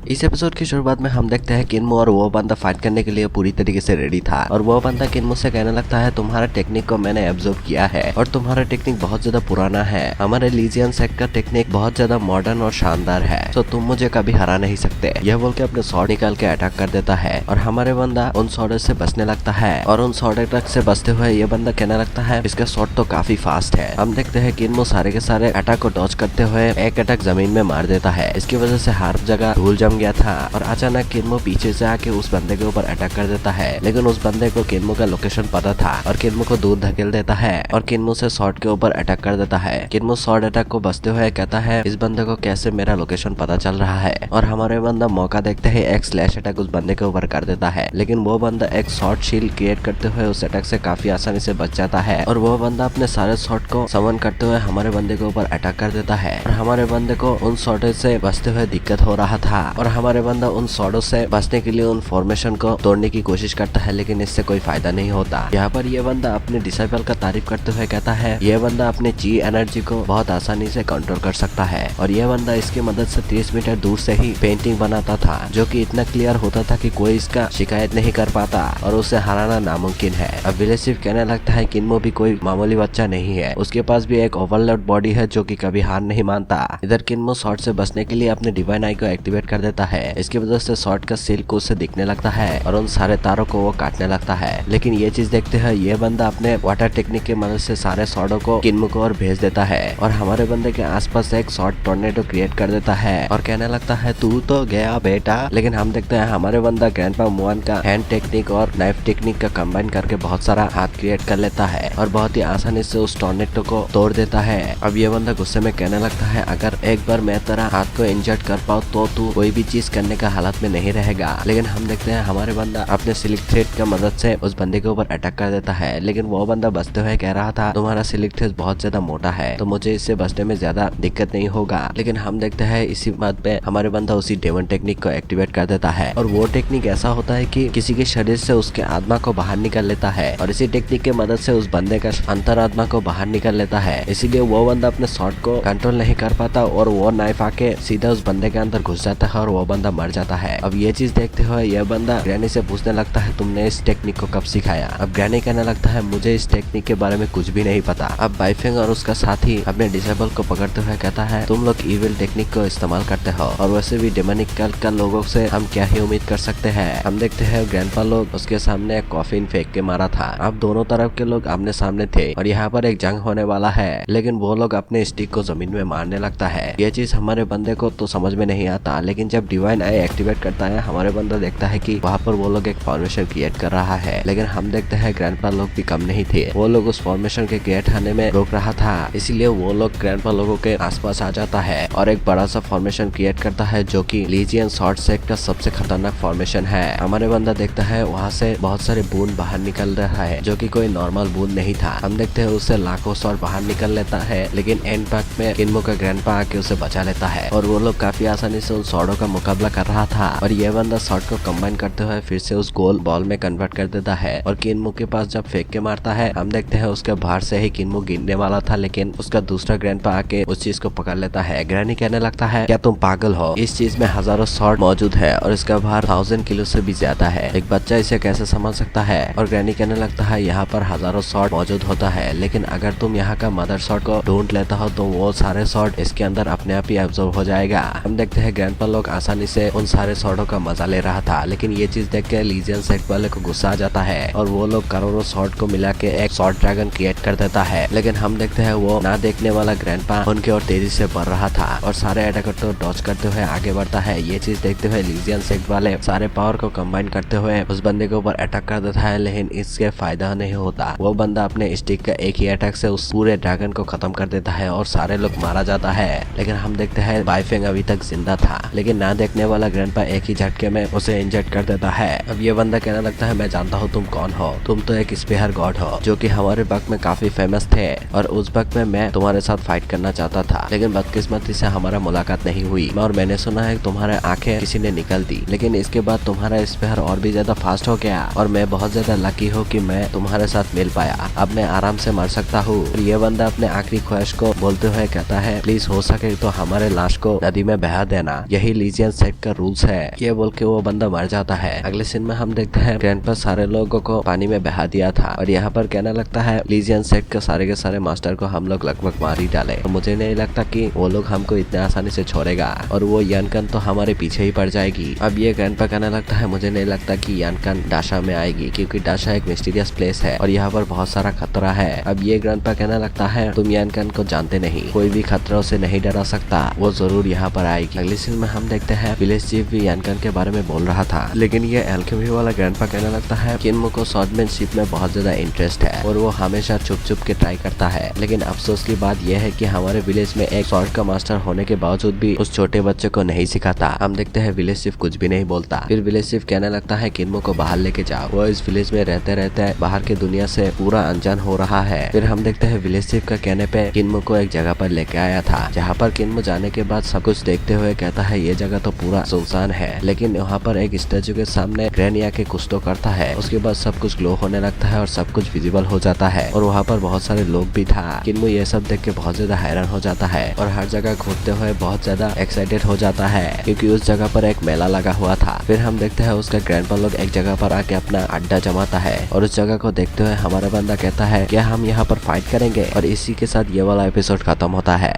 इस एपिसोड की शुरुआत में हम देखते हैं किन्मो और वो बंदा फाइट करने के लिए पूरी तरीके से रेडी था और वो बंदा किन्मो से कहने लगता है तुम्हारा टेक्निक को मैंने एब्जॉर्ब किया है और तुम्हारा टेक्निक बहुत ज्यादा पुराना है। हमारे लीजियन सेक्ट का टेक्निक बहुत ज्यादा मॉडर्न और शानदार है, तो तुम मुझे कभी हरा नहीं सकते। यह बोल के अपने स्वॉर्ड निकाल के अटैक कर देता है और हमारे बंदा उन स्वॉर्ड से बचने लगता है और उन स्वॉर्ड अटैक से बचते हुए ये बंदा कहने लगता है इसका स्वॉर्ड तो काफी फास्ट है। हम देखते हैं किन्मो सारे के सारे अटैक को डॉज करते हुए एक अटैक जमीन में मार देता है। इसकी वजह से हर जगह धूल जम गया था और अचानक किन्मो पीछे से आके उस बंदे के ऊपर अटैक कर देता है, लेकिन उस बंदे को किन्मो का लोकेशन पता था और किन्मो को दूर धकेल देता है और किन्मो से शॉर्ट के ऊपर अटैक कर देता है। किन्मो शॉर्ट अटैक को बचते हुए कहता है इस बंदे को कैसे मेरा लोकेशन पता चल रहा है और हमारे बंदा मौका देखते ही एक स्लैश अटैक उस बंदे के ऊपर कर देता है, लेकिन वो बंदा एक शॉर्ट शील्ड क्रिएट करते हुए उस अटैक से काफी आसानी से बच जाता है और वो बंदा अपने सारे शॉट को समन करते हुए हमारे बंदे के ऊपर अटैक कर देता है और हमारे बंदे को उन शॉर्टेज से बचते हुए दिक्कत हो रहा था और हमारे बंदा उन शॉर्टों से बचने के लिए उन फॉर्मेशन को तोड़ने की कोशिश करता है, लेकिन इससे कोई फायदा नहीं होता। यहाँ पर ये बंदा अपने डिसाइपल का तारीफ करते हुए कहता है ये बंदा अपने ची एनर्जी को बहुत आसानी से कंट्रोल कर सकता है और यह बंदा इसकी मदद से 30 मीटर दूर से ही पेंटिंग बनाता था, जो कि इतना क्लियर होता था कि कोई इसका शिकायत नहीं कर पाता और उसे हराना नामुमकिन है। अब विलेसिव कहने लगता है किन्मो भी कोई मामूली बच्चा नहीं है, उसके पास भी एक ओवरलोड बॉडी है जो कि कभी हार नहीं मानता। इधर किन्मो शॉर्ट से बचने के लिए अपने डिवाइन आई को एक्टिवेट कर देता है। इसकी वजह से शॉर्ट का सिल्क उससे दिखने लगता है और उन सारे तारों को वो काटने लगता है, लेकिन ये चीज देखते हुए ये बंदा अपने वाटर टेक्निक की मदद से सारे शॉर्टों को किन्मो को और भेज देता है और हमारे बंदे के आसपास एक शॉर्ट टोर्नेडो क्रिएट कर देता है और कहने लगता है तू तो गया बेटा। लेकिन हम देखते हैं हमारे बंदा ग्रैंडपा मुआन का हैंड टेक्निक और नाइफ टेक्निक का कंबाइन करके बहुत सारा हाथ क्रिएट कर लेता है और बहुत ही आसानी से उस टोर्नेडो को तोड़ देता है। अब ये बंदा गुस्से में कहने लगता है अगर एक बार मैं तेरा हाथ को इंजर्ड कर पाऊँ तो तू कोई भी चीज करने का हालत में नहीं रहेगा। लेकिन हम देखते हैं हमारे बंदा अपने सिलिक थ्रेड का मदद से उस बंदे के ऊपर अटैक कर देता है, लेकिन वो बंदा बचते हुए कह रहा था तुम्हारा सिलिक थ्रेड बहुत ज्यादा मोटा है तो मुझे इससे बचने में ज्यादा दिक्कत नहीं होगा। लेकिन हम देखते हैं इसी बात पे हमारे बंदा उसी डेमन टेक्निक को एक्टिवेट कर देता है और वो टेक्निक ऐसा होता है कि किसी के शरीर से उसके आत्मा को बाहर निकाल लेता है और इसी टेक्निक के मदद से उस बंदे का अंतरात्मा को बाहर निकाल लेता है। इसीलिए वो बंदा अपने शॉट को कंट्रोल नहीं कर पाता और वो नाइफ आके सीधा उस बंदे के अंदर घुस जाता है और वो बंदा मर जाता है। अब ये चीज देखते हुए यह बंदा ग्रैनी से पूछने लगता है तुमने इस टेक्निक को कब सिखाया। अब ग्रैनी कहने लगता है मुझे इस टेक्निक के बारे में कुछ भी नहीं पता। अब बाइफेंग और उसका साथी अपने डिसेबल को पकड़ते हुए कहता है तुम लोग इविल टेक्निक को इस्तेमाल करते हो और वैसे भी डेमोनिक कल्ट का लोगों से हम क्या ही उम्मीद कर सकते हैं। हम देखते हैं ग्रैंडपा लोग उसके सामने एक कॉफिन फेंक के मारा था। अब दोनों तरफ के लोग आमने सामने थे और यहाँ पर एक जंग होने वाला है, लेकिन वो लोग अपने स्टिक को जमीन में मारने लगता है। ये चीज हमारे बंदे को तो समझ में नहीं आता, लेकिन जब डिवाइन आई एक्टिवेट करता है हमारे बंदा देखता है कि वहाँ पर वो लोग एक फॉर्मेशन क्रिएट कर रहा है, लेकिन हम देखते हैं ग्रैंडपा लोग भी कम नहीं थे। वो लोग उस फॉर्मेशन के क्रिएट होने में रोक रहा था, इसीलिए वो लोग ग्रैंडपा लोगों के आसपास आ जाता है और एक बड़ा सा फॉर्मेशन क्रिएट करता है जो कि लीजियन शॉर्ट सेक्ट का सबसे खतरनाक फॉर्मेशन है। हमारे बंदा देखता है वहाँ से बहुत सारे बूंद बाहर निकल रहा है जो कि कोई नॉर्मल बूंद नहीं था। हम देखते हैं उससे लाखों शॉट बाहर निकल लेता है, लेकिन एंड पैक में किन्मो का ग्रैंडपा आके उसे बचा लेता है और वो लोग काफी आसानी से उन शॉटों का मुकाबला कर रहा था और ये बंदा शॉट को कंबाइन करते हुए फिर से उस गोल बॉल में कन्वर्ट कर देता है और किन्मो के पास जब फेंक के मारता है हम देखते हैं उसके बाहर से ही किन्मो गिरने वाला था, लेकिन उसका दूसरा ग्रैंडपा आके उस चीज को पकड़ लेता है। ग्रैनी कहने लगता है क्या तुम पागल हो, इस चीज में हजारों शॉट मौजूद है और इसका भार 1000 किलो से भी ज्यादा है, एक बच्चा इसे कैसे संभाल सकता है। और ग्रैनी कहने लगता है यहाँ पर हजारों शॉट मौजूद होता है, लेकिन अगर तुम यहाँ का मदर शॉट को ढूंढ लेता हो तो वो सारे शॉट इसके अंदर अपने आप ही एब्जॉर्ब हो जाएगा। हम देखते हैं ग्रैंडपा लोग आसानी से उन सारे शॉटों का मजा ले रहा था, लेकिन ये चीज देख के लीजियन सेक्ट वाले को गुस्सा आ जाता है और वो लोग करोड़ों शॉट को मिला के एक शॉट ड्रैगन क्रिएट कर देता है, लेकिन हम देखते हैं वो ना देखने वाला ग्रैंडपा उनकी ओर तेजी से बढ़ रहा था और सारे अटैकर तो डॉज करते हुए आगे बढ़ता है। ये चीज देखते हुए लीजियन सेक्ट वाले सारे पावर को कंबाइन करते हुए उस बंदे के ऊपर अटैक कर देता है, लेकिन इसके फायदा नहीं होता। वो बंदा अपने स्टिक का एक ही अटैक से उस पूरे ड्रैगन को खत्म कर देता है और सारे लोग मारा जाता है। लेकिन हम देखते हैं बाइफेंग अभी तक जिंदा था, लेकिन ना देखने वाला ग्रैंडपा एक ही झटके में उसे इंजर्ड कर देता है। अब ये बंदा कहने लगता है मैं जानता हूँ तुम कौन हो, तुम तो एक स्पेयर गॉड हो जो कि हमारे वक्त में काफी फेमस थे और उस वक्त में मैं तुम्हारे साथ फाइट करना चाहता था, लेकिन बदकिस्मती से हमारा मुलाकात नहीं हुई और मैंने सुना है तुम्हारे आंखें किसी ने निकल दी, लेकिन इसके बाद तुम्हारा स्पेयर और भी ज्यादा फास्ट हो गया और मैं बहुत ज्यादा लकी हूँ कि मैं तुम्हारे साथ मिल पाया। अब मैं आराम से मर सकता हूँ। ये बंदा अपने आखिरी ख्वाहिश को बोलते हुए कहता है प्लीज हो सके तो हमारे लाश को नदी में बहा देना, यही लीजियन सेक्ट का रूल्स है, ये बोल के वो बंदा मर जाता है। अगले सीन में हम देखते हैं ग्रैंडपा सारे लोगों को पानी में बहा दिया था और यहाँ पर कहने लगता है लीजियन सेक्ट के सारे मास्टर को हम लोग लगभग मार ही डाले। तो मुझे नहीं लगता कि वो लोग हमको इतने आसानी से छोड़ेगा और वो यानकन तो हमारे पीछे ही पड़ जाएगी। अब ये ग्रैंडपा कहने लगता है मुझे नहीं लगता कि यानकन डाशा में आएगी, क्योंकि डाशा एक मिस्टीरियस प्लेस है और यहाँ पर बहुत सारा खतरा है। अब ये ग्रैंडपा कहने लगता है तुम यानकन को जानते नहीं, कोई भी खतरों से नहीं डरा सकता, वो जरूर यहाँ पर आएगी। अगली सीन में हम देखते हैं विलेज चीफ भी यानकन के बारे में बोल रहा था, लेकिन ये एल्केमी वाला ग्रैंडपा कहने लगता है किन्मो को स्वॉर्डमैनशिप में बहुत ज्यादा इंटरेस्ट है और वो हमेशा छुप के ट्राई करता है। लेकिन अफसोस की बात यह है कि हमारे विलेज में एक स्वॉर्ड का मास्टर होने के बावजूद भी उस छोटे बच्चे को नहीं सिखाता। हम देखते हैं विलेज चीफ कुछ भी नहीं बोलता। फिर विलेज चीफ कहने लगता है किन्मो को बाहर लेके जाओ, वो इस विलेज में रहते रहते बाहर की दुनिया से पूरा अनजान हो रहा है। फिर हम देखते हैं विलेज चीफ का कहने पे किन्मो को एक जगह पर लेके आया था, जहाँ पर किन्मो जाने के बाद सब कुछ देखते हुए कहता है ये जगह तो पूरा सुनसान है, लेकिन यहाँ पर एक स्टैचू के सामने ग्रैनिया के कुछ तो करता है। उसके बाद सब कुछ ग्लो होने लगता है और सब कुछ विजिबल हो जाता है और वहाँ पर बहुत सारे लोग भी था। किन्मो ये सब देख के बहुत ज्यादा हैरान हो जाता है और हर जगह घूमते हुए बहुत ज्यादा एक्साइटेड हो जाता है, क्योंकि उस जगह पर एक मेला लगा हुआ था। फिर हम देखते हैं उसका ग्रैंडपा लोग एक जगह पर आके अपना अड्डा जमाता है और उस जगह को देखते हुए हमारा बंदा कहता है क्या हम यहाँ पर फाइट करेंगे, और इसी के साथ ये वाला एपिसोड खत्म होता है।